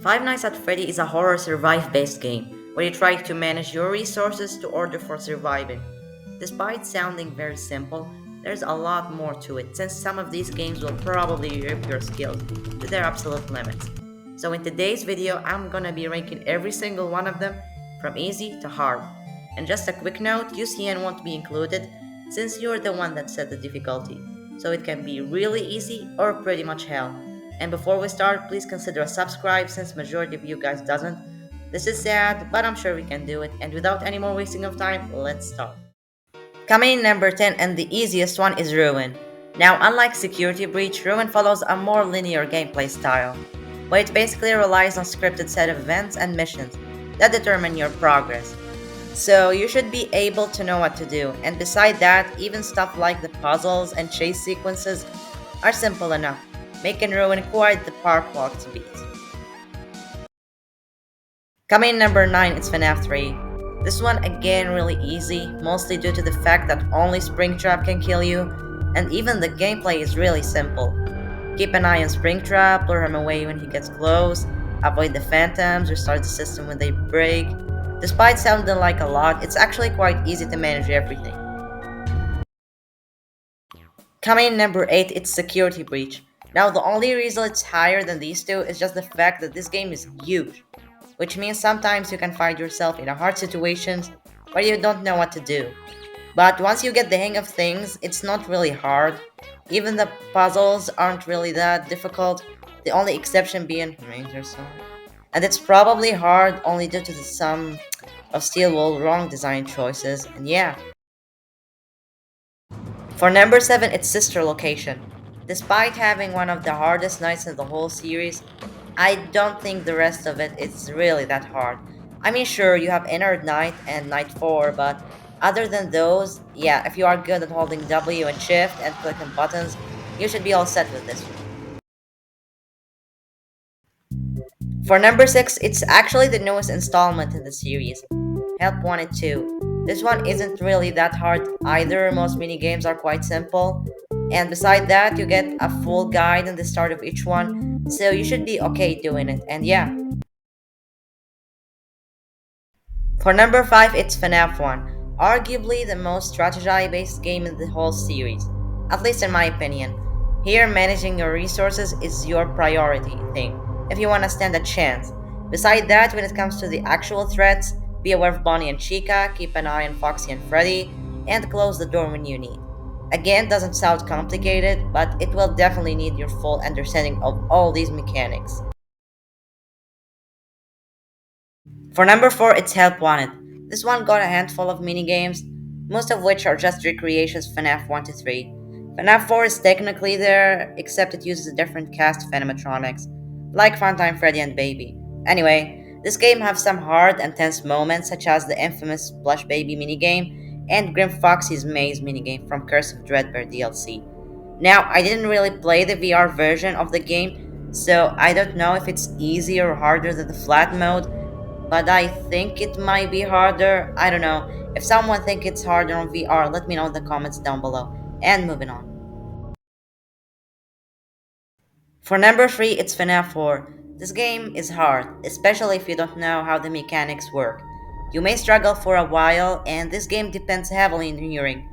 Five Nights at Freddy is a horror survive based game where you try to manage your resources to order for surviving. Despite sounding very simple, there's a lot more to it since some of these games will probably rip your skills to their absolute limits. So in today's video, I'm gonna be ranking every single one of them from easy to hard. And just a quick note, UCN won't be included since you're the one that set the difficulty. So it can be really easy or pretty much hell. And before we start, please consider a subscribe since majority of you guys doesn't. This is sad, but I'm sure we can do it. And without any more wasting of time, let's start. Coming in number 10 and the easiest one is Ruin. Now, unlike Security Breach, Ruin follows a more linear gameplay style, where it basically relies on scripted set of events and missions that determine your progress. So you should be able to know what to do, and beside that, even stuff like the puzzles and chase sequences are simple enough, making Ruin quite the park walk to beat. Coming in number 9 is FNAF 3. This one again really easy, mostly due to the fact that only Springtrap can kill you, and even the gameplay is really simple. Keep an eye on Springtrap, lure him away when he gets close, avoid the phantoms, restart the system when they break. Despite sounding like a lot, it's actually quite easy to manage everything. Coming in number 8, it's Security Breach. Now the only reason it's higher than these two is just the fact that this game is huge, which means sometimes you can find yourself in a hard situations where you don't know what to do. But once you get the hang of things, it's not really hard. Even the puzzles aren't really that difficult, the only exception being Ranger Song. And it's probably hard only due to the sum of Steel Wool wrong design choices, and yeah. For number 7, it's Sister Location. Despite having one of the hardest nights in the whole series, I don't think the rest of it is really that hard. I mean, sure, you have Inner Night and Night 4, but other than those, yeah, if you are good at holding W and Shift and clicking buttons, you should be all set with this one. For number 6, it's actually the newest installment in the series, Help Wanted 2. This one isn't really that hard either, most minigames are quite simple. And beside that, you get a full guide in the start of each one, so you should be okay doing it, and yeah. For number 5, it's FNAF 1, arguably the most strategy-based game in the whole series, at least in my opinion. Here, managing your resources is your priority thing, if you want to stand a chance. Beside that, when it comes to the actual threats, be aware of Bonnie and Chica, keep an eye on Foxy and Freddy, and close the door when you need. Again, doesn't sound complicated, but it will definitely need your full understanding of all these mechanics. For number 4, it's Help Wanted. This one got a handful of minigames, most of which are just recreations of FNAF 1 to 3. FNAF 4 is technically there, except it uses a different cast of animatronics, like Funtime Freddy and Baby. Anyway, this game has some hard and tense moments, such as the infamous Blush Baby minigame and Grim Foxy's Maze minigame from Curse of Dreadbear DLC. Now, I didn't really play the VR version of the game, so I don't know if it's easier or harder than the flat mode, but I think it might be harder. I don't know. If someone think it's harder on VR, let me know in the comments down below. And moving on. For number 3, it's FNAF 4. This game is hard, especially if you don't know how the mechanics work. You may struggle for a while, and this game depends heavily on hearing,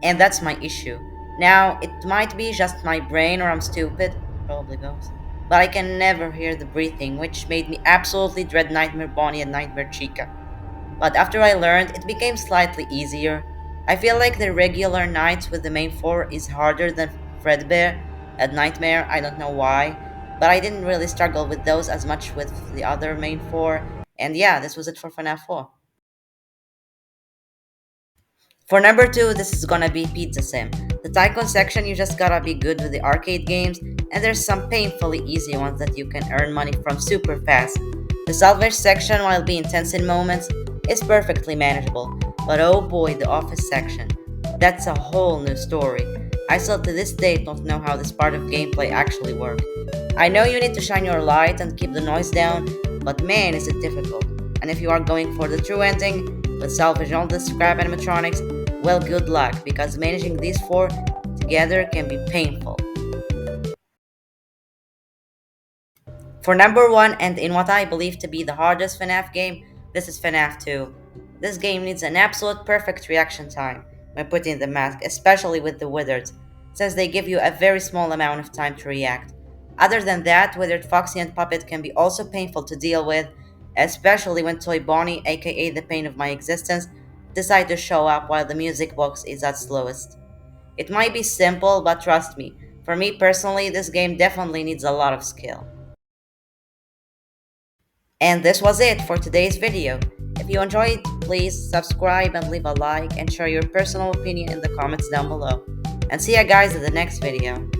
and that's my issue. Now, it might be just my brain or I'm stupid, probably both, but I can never hear the breathing, which made me absolutely dread Nightmare Bonnie and Nightmare Chica. But after I learned, it became slightly easier. I feel like the regular nights with the main four is harder than Fredbear and Nightmare, I don't know why, but I didn't really struggle with those as much with the other main four, and yeah, this was it for FNAF 4. For number 2, this is gonna be Pizza Sim. The Tycoon section, you just gotta be good with the arcade games, and there's some painfully easy ones that you can earn money from super fast. The Salvage section, while being tense in moments, is perfectly manageable, but oh boy, the Office section. That's a whole new story. I still to this day don't know how this part of gameplay actually works. I know you need to shine your light and keep the noise down, but man is it difficult. And if you are going for the true ending, with salvage all the scrap animatronics, well, good luck, because managing these four together can be painful. For number one, and in what I believe to be the hardest FNAF game, this is FNAF 2. This game needs an absolute perfect reaction time when putting the mask, especially with the wizards, since they give you a very small amount of time to react. Other than that, Withered Foxy and Puppet can be also painful to deal with, especially when Toy Bonnie, aka the pain of my existence, decide to show up while the music box is at slowest. It might be simple, but trust me, for me personally, this game definitely needs a lot of skill. And this was it for today's video. If you enjoyed, please subscribe and leave a like and share your personal opinion in the comments down below. And see you guys in the next video.